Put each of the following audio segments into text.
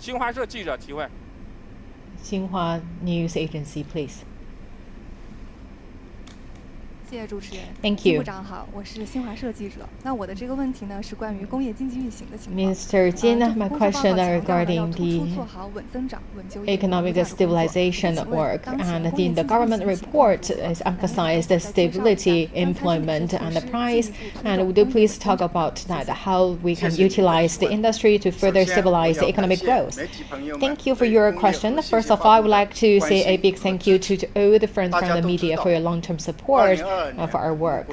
新华社记者提问。Xinhua News Agency, please. 谢谢主持人。 Thank 金 you. 部长好，我是新华社记者。那我的这个问题呢是关于工业经济运行的情况。 Mr. Jin, my 政府工作报告 question 强调了要 regarding 突出 the 做好稳增长、稳就业、 economic 稳物价的工作。 stabilization 请问 work, 当前 and 工业 the 经济 government 运行情 report 况 is emphasized the stability, employment, and the price. And would you please talk about that, how we can utilize the industry to further stabilize the economic growth? Thank you for your question. First of all, I would like to say a big thank you to all the friends from the media for your long-term support for our work.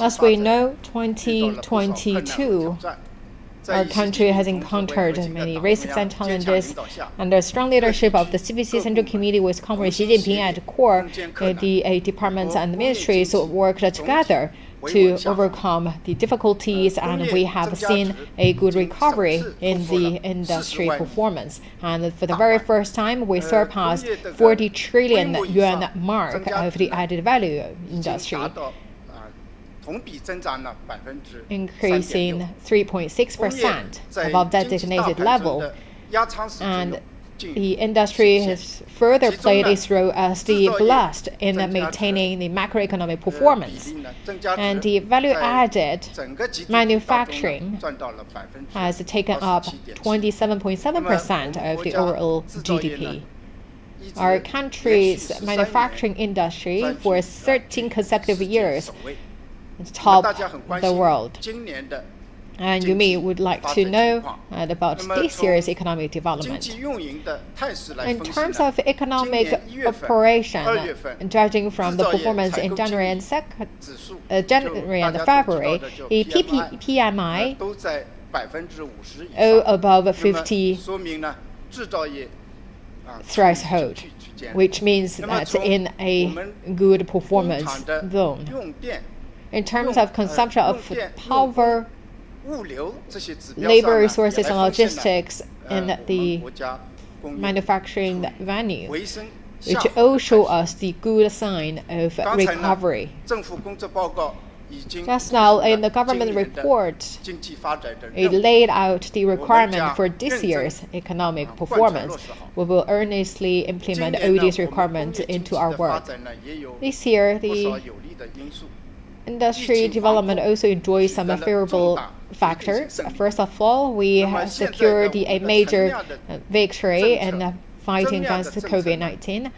As we know, 2022, our country has encountered many risks and challenges. Under strong leadership of the CPC Central Committee with Comrade Xi Jinping at core, the departments and ministries worked together to overcome the difficulties, and we have seen a good recovery in the industry performance. And for the very first time, we surpassed 40 trillion yuan mark of the added value industry, increasing 3.6% above that designated level. And the industry has further played its role as the ballast in maintaining the macroeconomic performance. And the value-added manufacturing has taken up 27.7% of the overall GDP. Our country's manufacturing industry for 13 consecutive years top the world. And you may would like to know about this year's economic development. In terms of economic operation, judging from the performance in January and February, the PMI all above 50 threshold, which means that's in a good performance zone. In terms of consumption of power, labor resources and logistics in the manufacturing venue, which all show us the good sign of recovery. Just now, in the government report, it laid out the requirement for this year's economic performance. We will earnestly implement all these requirements into our work. This year, the industry development also enjoys some favorable factors. First of all, we have secured a major victory in fighting against COVID-19.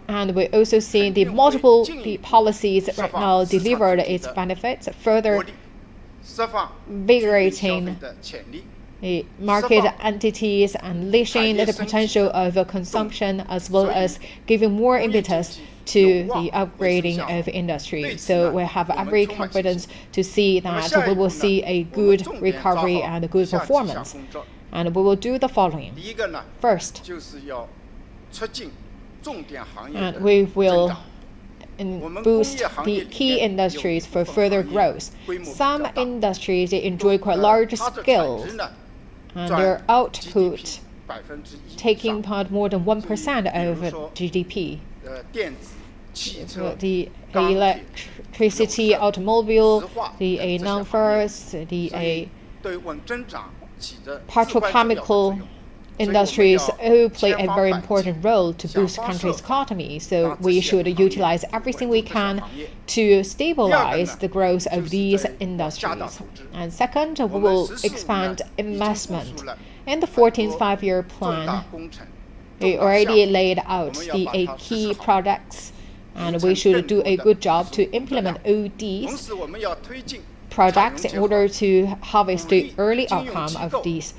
And we also see the multiple policies right now delivered its benefits, further invigorating the market entities, unleashing the potential of consumption, as well as giving more impetus to the upgrading of industry. So we have every confidence to see that we will see a good recovery and a good performance. And we will do the following. First, and we will boost the key industries for further growth. Some industries enjoy quite large scales, and their output taking part more than 1% of GDP. The electricity, automobile, the non-ferrous, the petrochemical industries all play a very important role to boost country's economy. So we should utilize everything we can to stabilize the growth of these industries. And second, we will expand investment. In the 14th five-year plan, we already laid out the key projects, and we should do a good job to implement all these projects in order to harvest the early outcome of these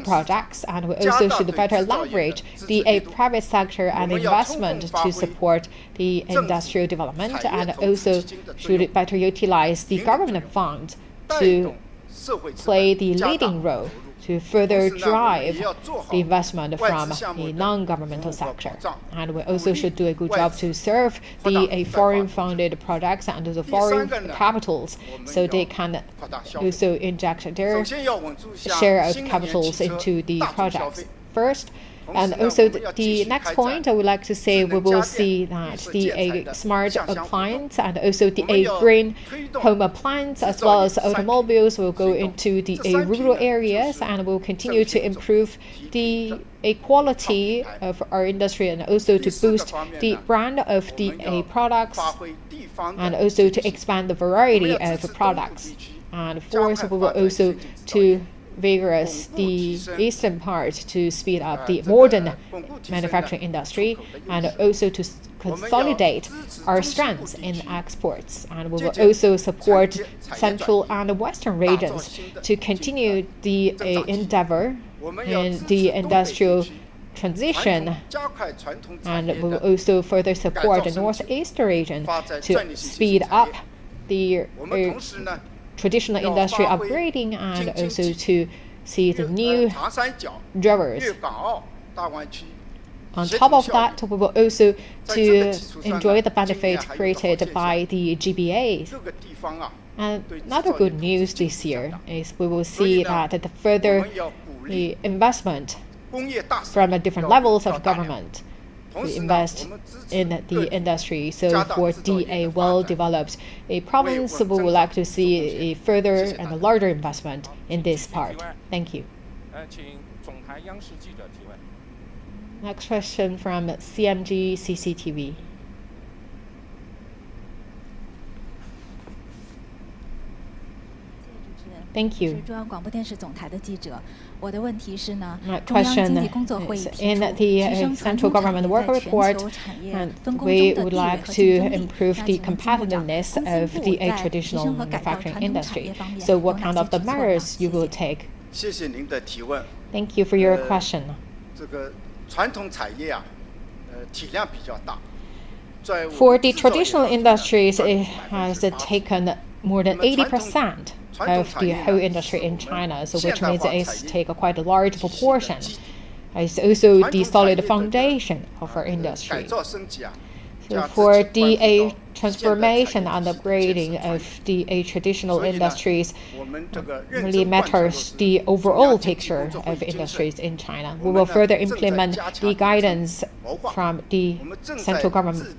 projects. And we also should better leverage the private sector and investment to support the industrial development, and also should better utilize the government fund to play the leading role to further drive the investment from the non-governmental sector. And we also should do a good job to serve the foreign-funded projects and the foreign capitals, so they can also inject their share of capitals into the projects. first. And also the next point I would like to say, we will see that the smart appliance and also the green home appliance as well as automobiles will go into the rural areas, and will continue to improve the quality of our industry, and also to boost the brand of the products, and also to expand the variety of products. And fourth, we will also to vigorous the eastern part to speed up the modern manufacturing industry, and also to consolidate our strengths in exports. And we will also support central and western regions to continue the endeavor in the industrial transition, and we will also further support the northeast region to speed up the traditional industry upgrading, and also to see the new drivers. On top of that, we will also to enjoy the benefit created by the GBAs. And another good news this year is we will see that the further the investment from the different levels of government to invest in the industry. So for a well-developed province, we would like to see a further and a larger investment in this part. Thank you. Next question from CMG CCTV. Thank you. My question is, in the Central Government Work Report, and we would like to improve the competitiveness of the traditional manufacturing industry. So what kind of the measures you will take? Thank you for your question. For the traditional industries, it has taken more than 80% of the whole industry in China, so which means it's take quite a large proportion. It's also the solid foundation of our industry. So for the transformation and upgrading of the traditional industries really matters the overall picture of industries in China. We will further implement the guidance from the Central Government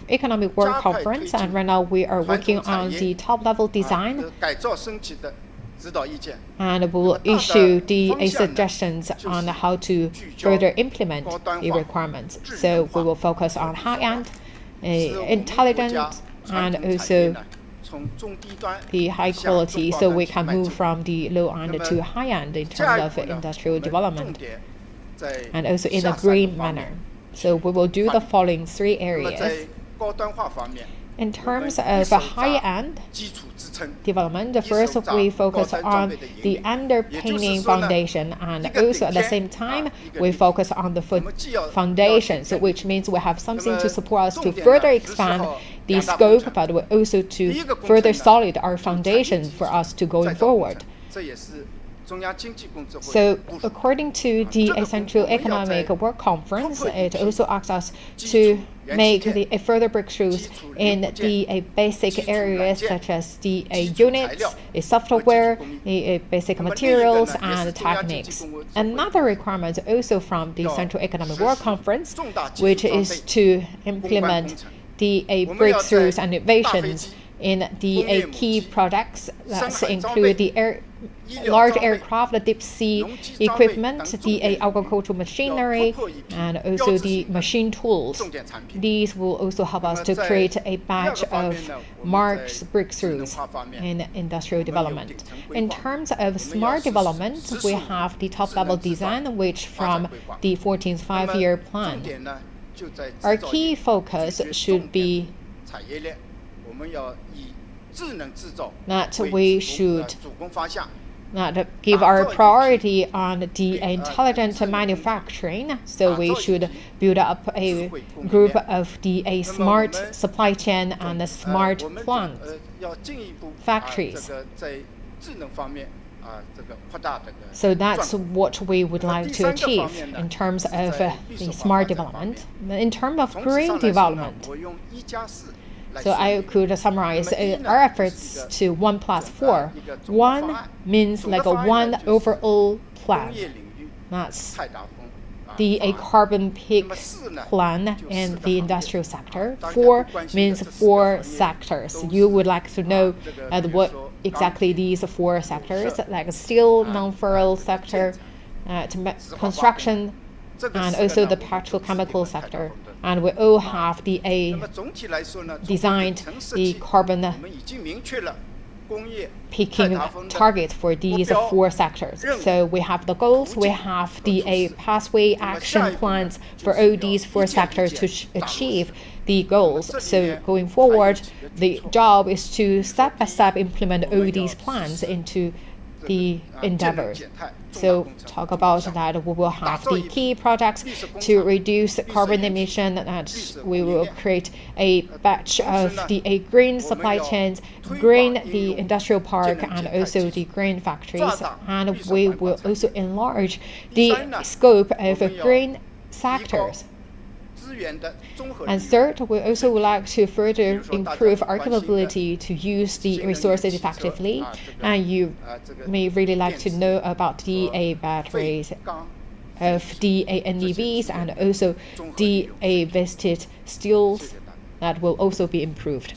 Economic Work Conference, and right now we are working on the top-level design, and we will issue the suggestions on how to further implement the requirements. So we will focus on high-end, intelligent, and also the high quality, so we can move from the low-end to high-end in terms of industrial development, and also in a green manner. So we will do the following three areas. In terms of a high-end development, first we focus on the underpinning foundation, and also at the same time we focus on the foundation, so which means we have something to support us to further expand the scope, but we also to further solid our foundation for us to going forward. So according to the Central Economic Work Conference, it also asks us to make the further breakthroughs in the basic areas such as the units, software, basic materials, and techniques. Another requirement also from the Central Economic Work Conference, which is to implement the breakthroughs and innovations in the key products that include the large aircraft, the deep sea equipment, the agricultural machinery, and also the machine tools. These will also help us to create a batch of marked breakthroughs in industrial development. In terms of smart development, we have the top-level design, which from the 14th five-year plan. Our key focus should be that we should not give our priority on the intelligent manufacturing, so we should build up a group of the smart supply chain and the smart plant factories. So that's what we would like to achieve in terms of the smart development. In terms of green development, so I could summarize our efforts to 1+4. One means like a one overall plan. That's the carbon peak plan in the industrial sector. 4 means 4 sectors. You would like to know what exactly these 4 sectors, like steel, non-ferrous sector, construction, and also the petrochemical sector. And we all have designed the carbon peaking target for these 4 sectors. So we have the goals, we have the pathway action plans for all these 4 sectors to achieve the goals. So going forward, the job is to step by step implement all these plans into the endeavors. So talk about that we will have the key projects to reduce carbon emission, that we will create a batch of the green supply chains, green the industrial park, and also the green factories. And we will also enlarge the scope of green sectors. And third, we also would like to further improve our capability to use the resources effectively. And you may really like to know about DA batteries of DA NEVs and also DA vested steels that will also be improved.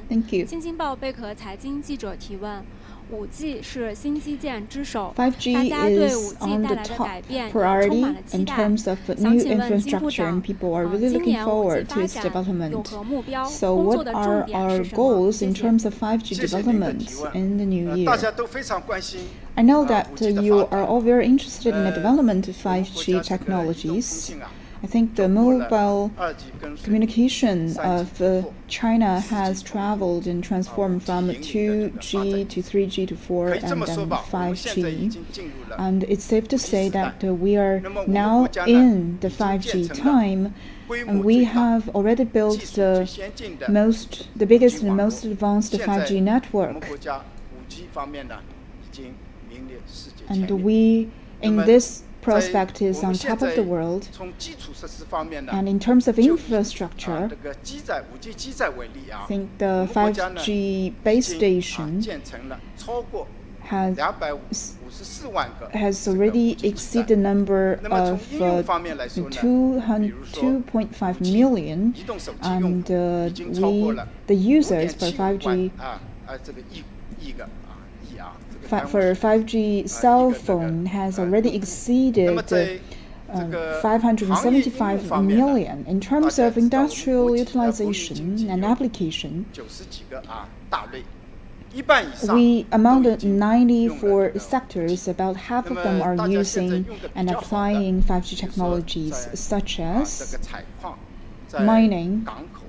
Thank you. 新京报贝壳财经记者提问：5G 是新基建之首， 5G 大家对 is 5G on 带 the 来的 top 改变也 priority 充满了期 in 待。 terms of 想 new 请问金部 infrastructure, 长， and people are really 今 looking 年 forward 5G to 发 its 展有 development. 何目标？ So 工作 what 的 are 重点 our 是什么？ goals 谢 in 谢。 terms of 5G development in the new year? 大家都非常关心 I know that 5G 的 you 发 are 展 all very interested in the development of 我们国 5G 家这个移动通 technologies. 信啊 I think the 走过了 mobile 2G 跟 communication 3G of 突破 China 4G has traveled and transformed from 2G to 3G to 4可以这 and 么说 then 吧，我们现在已 5G. 经进入了 And it's safe to say 5G 时代。 that we are 那么我们 now 国家呢 in the 已经建 5G 成了 time, 规 and 模 we 最大 have already 技 built 术最 the 先进的 the biggest and 网络 most advanced 现在 5G 我们 network. 国家 5G 方面呢已经名列世界 And 前列 we, in 那么 this 在 prospect, is 我 on 们现 top of 在 the world. 从基础设施方面呢 And in terms of 就以 infrastructure, 这个基载 5G 基载为例啊 I think 我 the 们国家呢 5G 已 base 经 station 建成了超过 has 254万个 has 这个 already 5G 基 exceeded 站 the number 那么从 of 应用方面来说呢，比如说 2.5 million, 移动手机用 and 户已经超过了 the users for 5.75 5G 万这个亿个亿啊，这个 fa- 单 for 位 5G cell 这个 phone has 动 already 力 exceeded 那么在这个行业应用575方面呢 million. In terms 大家 of 知道我们 industrial 国际的 utilization 经济 and 有 application, 90几个大类，一半以上 we among 都 the 已经用了这 94 个 sectors, about half of 那 them 么 are 大家现在 using 用的比 and 较好的 applying 5G 比如说 technologies 在 such 这 as 个采矿，在 mining, 港口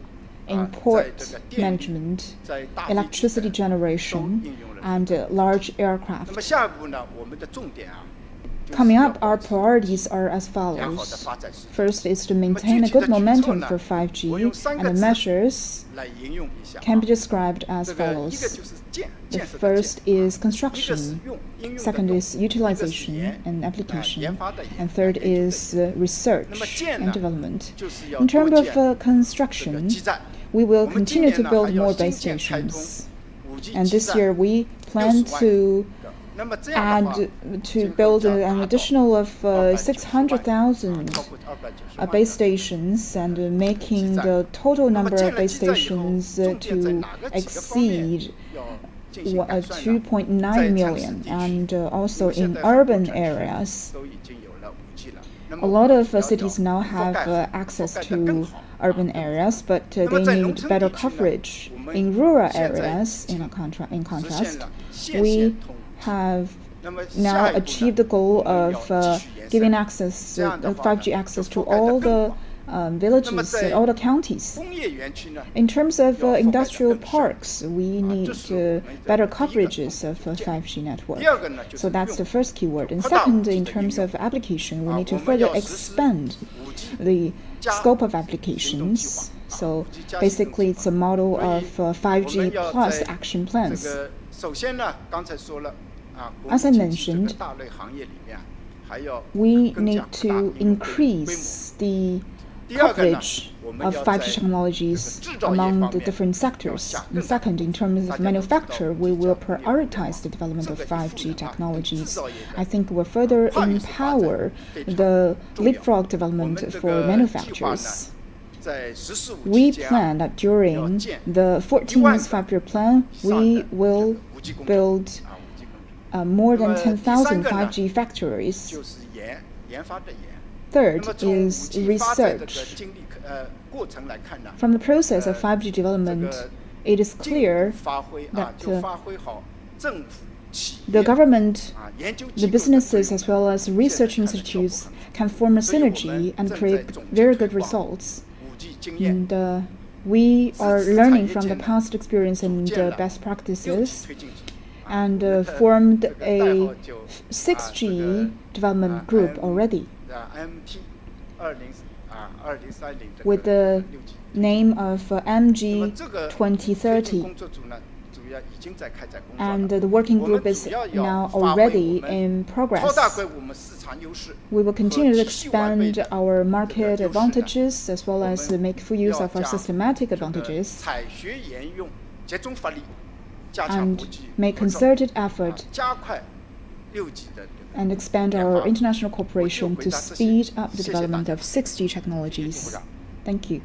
in 在 port 这个电力 management, 在大飞机 electricity 的 generation, 都应用了 and large 那么 aircraft. 下一步呢，我们的重点就是 Coming 要 up, 保 our 持 priorities are as 良好的 follows. 发展势头。 First is to maintain a good momentum for 5G, 我用3 and 个 the 字 measures 来形容一下 can be described as 这个一个 follows. 就是建 The 设的 first 建 is 一个是 construction, 用应用的 second 用 is 一个是 utilization 研 and 研 application, 发的 and 研 third 研究的 is 研 research 那么建 and 呢 development. 就是要 In 多 terms of 建这个 construction, 基站 we will 我们今 continue 年 to 呢 build 还要 more 新 base 建开通 stations. 5G And 基 this 站 year we plan 60万 to 个那么这样的话 add 今 to 后 build 将 an 达到 additional of 290 600,000 超过290万 base 个 stations, and making the total 那么 number 建 of 了 base 基站以后 stations 重点在 to 哪个几个方面 exceed 要进行改善呢 2.9 在城市 million, 地区 and also 我们现 in 在很多 urban 城市 areas. 都已经有了 5G 了那 A 么 lot 我 of 们 cities now 要 have 覆盖 access 覆盖得更 to 好 urban areas, but 那 they 么在农 need 村 better 地区呢 coverage. 我们 In rural 现在 areas, 已 in 经 contrast, 实现了线 we 线通 have 那么 now 下一步 achieved 呢 the goal 我们 of 要继续延 giving 伸 access, 这样的话呢 5G access 就 to 覆盖得 all 更 the 广 villages, 在 all the counties. 工业园区呢 In terms of 要覆盖得 industrial 更深 parks, we need 这是我们的 better 第一个 coverages of 5G network. 第二个呢就是 So that's 用 the first keyword. And 扩大 second, 5G in 的 terms 应用 of application, we need to 我们 further 要实施 expand 5G the 加 scope of 行动计 applications. 划 So 5G 加行动 basically, 计 it's a 划 model 所以 of 我 5G 们要 plus 在 action 这 plans. 个首先呢，刚才说了国 As 民 I 经济这个 mentioned, 大类行业里面还要 We 更加 need 扩大 to 应用规模 increase the coverage of 5G technologies among the different sectors. And second, in terms of manufacture, we will prioritize the development of 5G technologies. I think we'll further empower the leapfrog development for manufacturers. We plan that during the 14th five-year plan, we will build more than 10,000 5G factories. Third is research. From the process of 5G development, it is clear that the government, the businesses, as well as research institutes can form a synergy and create very good results. And we are learning from the past experience and best practices, and formed a 6G development group already, with the name of MG 2030. And the working group is now already in progress. We will continue to expand our market advantages as well as make full use of our systematic advantages, and make concerted effort and expand our international cooperation to speed up the development of 6G technologies. Thank you.